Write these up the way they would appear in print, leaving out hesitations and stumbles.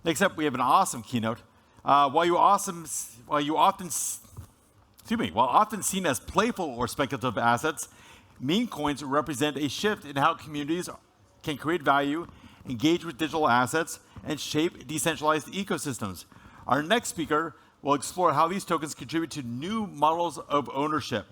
Next up, we have an awesome keynote. While often seen as playful or speculative assets, meme coins represent a shift in how communities can create value, engage with digital assets, and shape decentralized ecosystems. Our next speaker will explore how these tokens contribute to new models of ownership,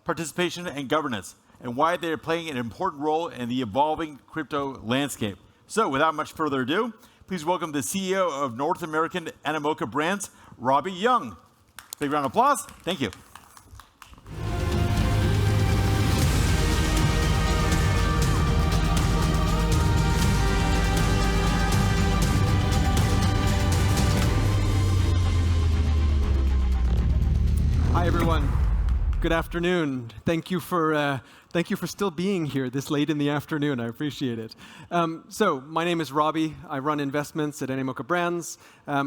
participation, and governance, and why they are playing an important role in the evolving crypto landscape. So, without much further ado, please welcome the CEO of North American Animoca Brands, Robby Yung. Big round of applause. Thank you. Hi, everyone. Good afternoon. Thank you for still being here this late in the afternoon. I appreciate it. So, my name is Robby. I run investments at Animoca Brands.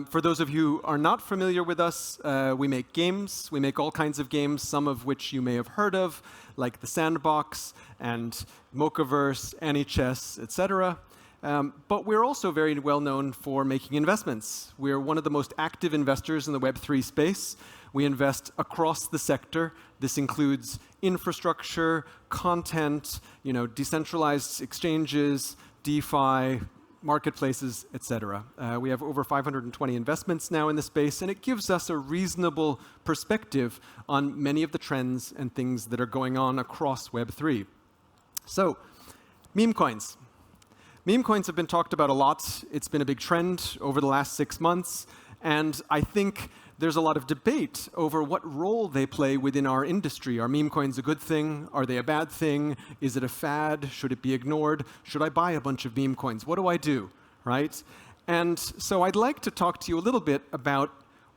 For those of you who are not familiar with us, we make games. We make all kinds of games, some of which you may have heard of, like The Sandbox and Memecoins, Anychess, etc. But we're also very well known for making investments. We're one of the most active investors in the Web3 space. We invest across the sector. This includes infrastructure, content, decentralized exchanges, DeFi, marketplaces, etc. We have over 520 investments now in the space, and it gives us a reasonable perspective on many of the trends and things that are going on across Web3. So, meme coins. Meme coins have been talked about a lot. It's been a big trend over the last 6 months, and I think there's a lot of debate over what role they play within our industry. Are meme coins a good thing? Are they a bad thing? Is it a fad? Should it be ignored? Should I buy a bunch of meme coins? What do I do, right? And so I'd like to talk to you a little bit about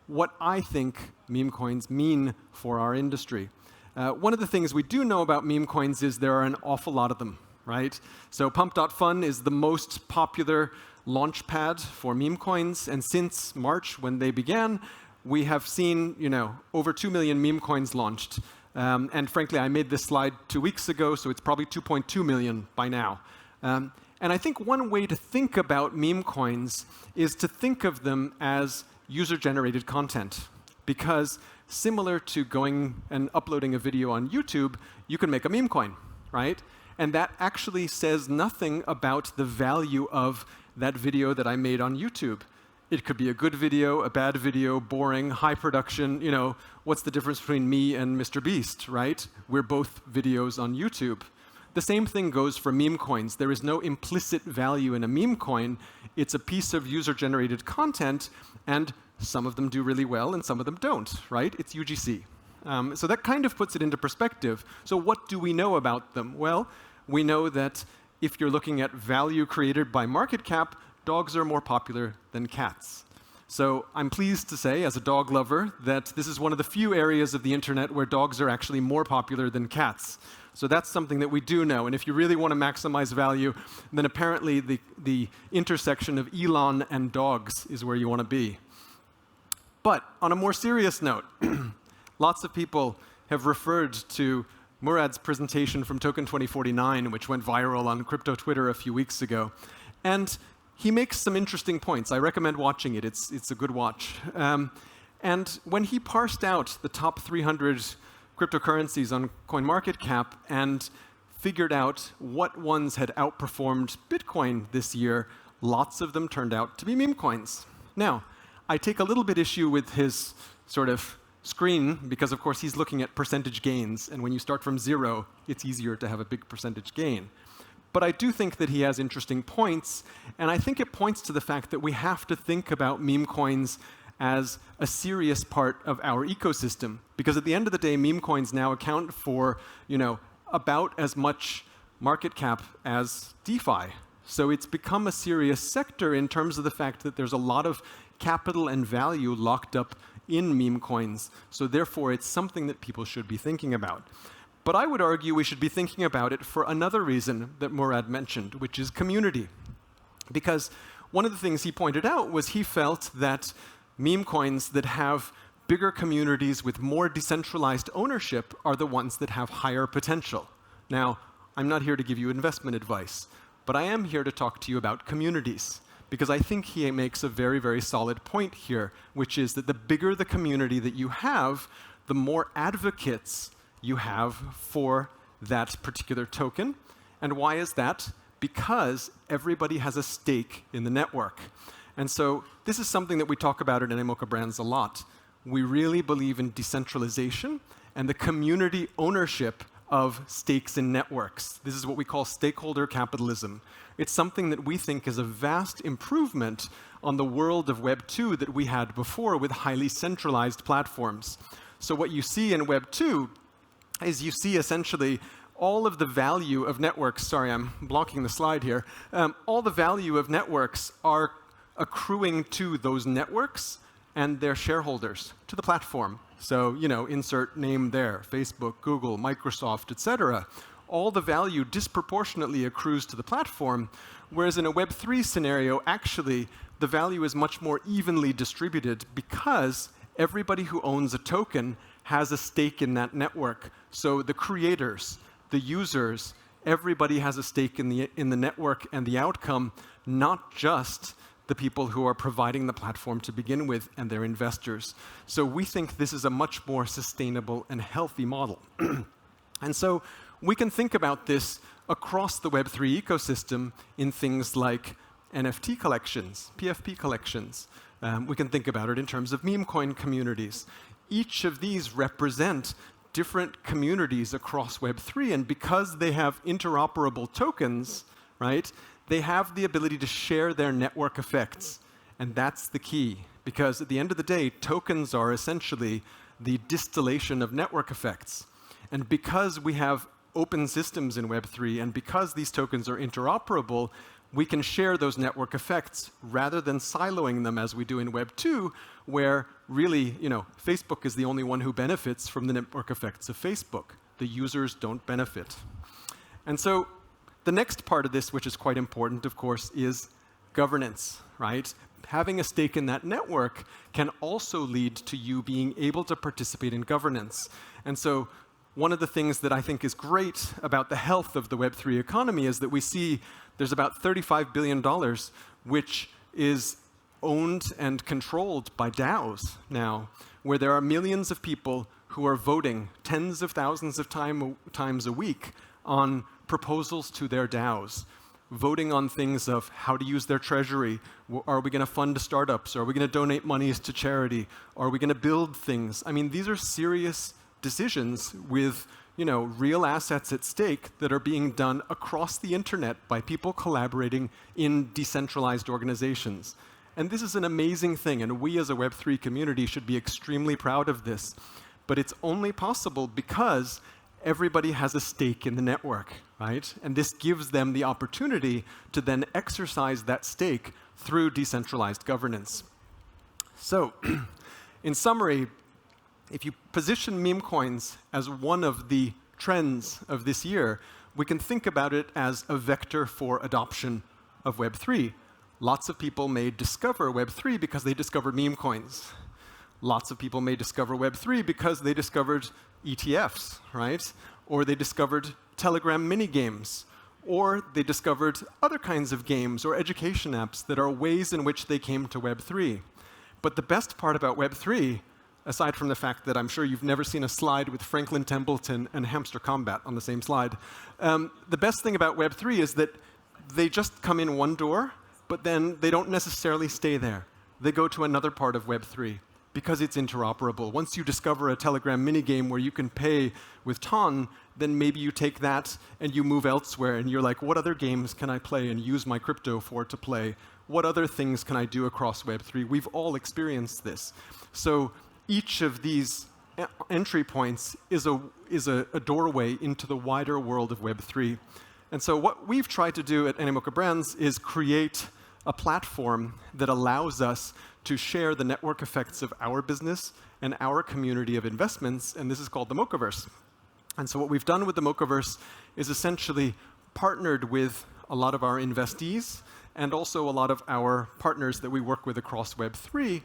what I think meme coins mean for our industry. One of the things we do know about meme coins is there are an awful lot of them, right? So Pump.Fun is the most popular launchpad for meme coins, and since March, when they began, we have seen, over 2 million meme coins launched. And frankly, I made this slide 2 weeks ago, so it's probably 2.2 million by now. And I think one way to think about meme coins is to think of them as user-generated content. Because similar to going and uploading a video on YouTube, you can make a meme coin, right? And that actually says nothing about the value of that video that I made on YouTube. It could be a good video, a bad video, boring, high production. What's the difference between me and Mr. Beast, right? We're both videos on YouTube. The same thing goes for meme coins. There is no implicit value in a meme coin. It's a piece of user-generated content, and some of them do really well, and some of them don't, right? It's UGC. So that kind of puts it into perspective. So what do we know about them? Well, we know that if you're looking at value created by market cap, dogs are more popular than cats. So I'm pleased to say, as a dog lover, that this is one of the few areas of the internet where dogs are actually more popular than cats. So that's something that we do know. And if you really want to maximize value, then apparently the intersection of Elon and dogs is where you want to be. But on a more serious note, lots of people have referred to Murad's presentation from Token 2049, which went viral on crypto Twitter a few weeks ago. And he makes some interesting points. I recommend watching it. It's a good watch. And when he parsed out the top 300 cryptocurrencies on CoinMarketCap and figured out what ones had outperformed Bitcoin this year, lots of them turned out to be meme coins. Now, I take a little bit issue with his sort of screen because, of course, he's looking at percentage gains. And when you start from 0, it's easier to have a big percentage gain. But I do think that he has interesting points, and I think it points to the fact that we have to think about meme coins as a serious part of our ecosystem. Because at the end of the day, meme coins now account for, about as much market cap as DeFi. So it's become a serious sector in terms of the fact that there's a lot of capital and value locked up in meme coins. So therefore, it's something that people should be thinking about. But I would argue we should be thinking about it for another reason that Murad mentioned, which is community. Because one of the things he pointed out was he felt that meme coins that have bigger communities with more decentralized ownership are the ones that have higher potential. Now, I'm not here to give you investment advice, but I am here to talk to you about communities. because I think he makes a very, very solid point here, which is that the bigger the community that you have, the more advocates you have for that particular token. And why is that? Because everybody has a stake in the network. And so this is something that we talk about at Animoca Brands a lot. We really believe in decentralization and the community ownership of stakes in networks. This is what we call stakeholder capitalism. It's something that we think is a vast improvement on the world of Web 2 that we had before with highly centralized platforms. So what you see in Web 2 is you see essentially all of the value of networks. Sorry, I'm blocking the slide here. All the value of networks are accruing to those networks and their shareholders, to the platform. So, insert name there, Facebook, Google, Microsoft, etc. All the value disproportionately accrues to the platform, whereas in a Web3 scenario, actually, the value is much more evenly distributed because everybody who owns a token has a stake in that network. So the creators, the users, everybody has a stake in the network and the outcome, not just the people who are providing the platform to begin with and their investors. So we think this is a much more sustainable and healthy model. And so we can think about this across the Web3 ecosystem in things like NFT collections, PFP collections. We can think about it in terms of Memecoin communities. Each of these represent different communities across Web3, and because they have interoperable tokens, right, they have the ability to share their network effects. And that's the key, because at the end of the day, tokens are essentially the distillation of network effects. And because we have open systems in Web3, and because these tokens are interoperable, we can share those network effects rather than siloing them as we do in Web 2, where really, Facebook is the only one who benefits from the network effects of Facebook. The users don't benefit. And so the next part of this, which is quite important, of course, is governance, right? Having a stake in that network can also lead to you being able to participate in governance. And so one of the things that I think is great about the health of the Web3 economy is that we see there's about $35 billion, which is owned and controlled by DAOs now, where there are millions of people who are voting tens of thousands of times a week on proposals to their DAOs, voting on things of how to use their treasury. Are we going to fund startups? Are we going to donate monies to charity? Are we going to build things? I mean, these are serious decisions with real assets at stake that are being done across the internet by people collaborating in decentralized organizations. And this is an amazing thing, and we as a Web3 community should be extremely proud of this. But it's only possible because everybody has a stake in the network, right? And this gives them the opportunity to then exercise that stake through decentralized governance. So, in summary, if you position Memecoins as one of the trends of this year, we can think about it as a vector for adoption of Web3. Lots of people may discover Web3 because they discovered Memecoins. Lots of people may discover Web3 because they discovered ETFs, right? Or they discovered Telegram mini games. Or they discovered other kinds of games or education apps that are ways in which they came to Web3. But the best part about Web3, aside from the fact that I'm sure you've never seen a slide with Franklin Templeton and Hamster Combat on the same slide, the best thing about Web3 is that they just come in one door, but then they don't necessarily stay there. They go to another part of Web3 because it's interoperable. Once you discover a Telegram minigame where you can pay with TON, then maybe you take that and you move elsewhere, and you're like, what other games can I play and use my crypto for to play? What other things can I do across Web3? We've all experienced this. So each of these entry points is a doorway into the wider world of Web3. And so what we've tried to do at Animoca Brands is create a platform that allows us to share the network effects of our business and our community of investments, and this is called the Memecoverse. And so what we've done with the Memecoverse is essentially partnered with a lot of our investees and also a lot of our partners that we work with across Web3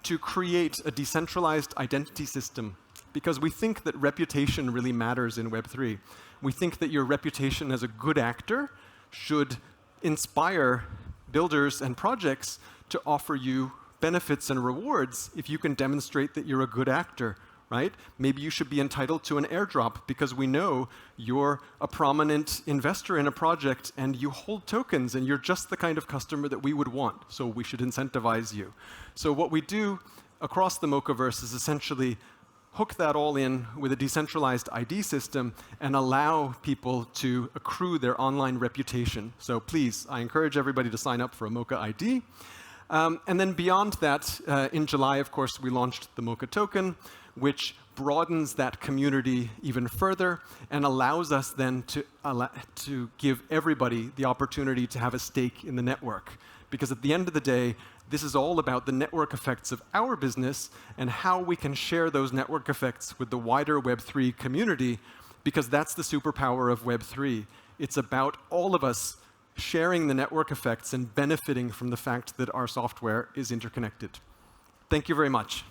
to create a decentralized identity system, because we think that reputation really matters in Web3. We think that your reputation as a good actor should inspire builders and projects to offer you benefits and rewards if you can demonstrate that you're a good actor, right? Maybe you should be entitled to an airdrop because we know you're a prominent investor in a project and you hold tokens and you're just the kind of customer that we would want, so we should incentivize you. So what we do across the Mocaverse is essentially hook that all in with a decentralized ID system and allow people to accrue their online reputation. So please, I encourage everybody to sign up for a Mocha ID. And then beyond that, in July, of course, we launched the Mocha token, which broadens that community even further and allows us then to give everybody the opportunity to have a stake in the network. Because at the end of the day, this is all about the network effects of our business and how we can share those network effects with the wider Web3 community, because that's the superpower of Web3. It's about all of us sharing the network effects and benefiting from the fact that our software is interconnected. Thank you very much.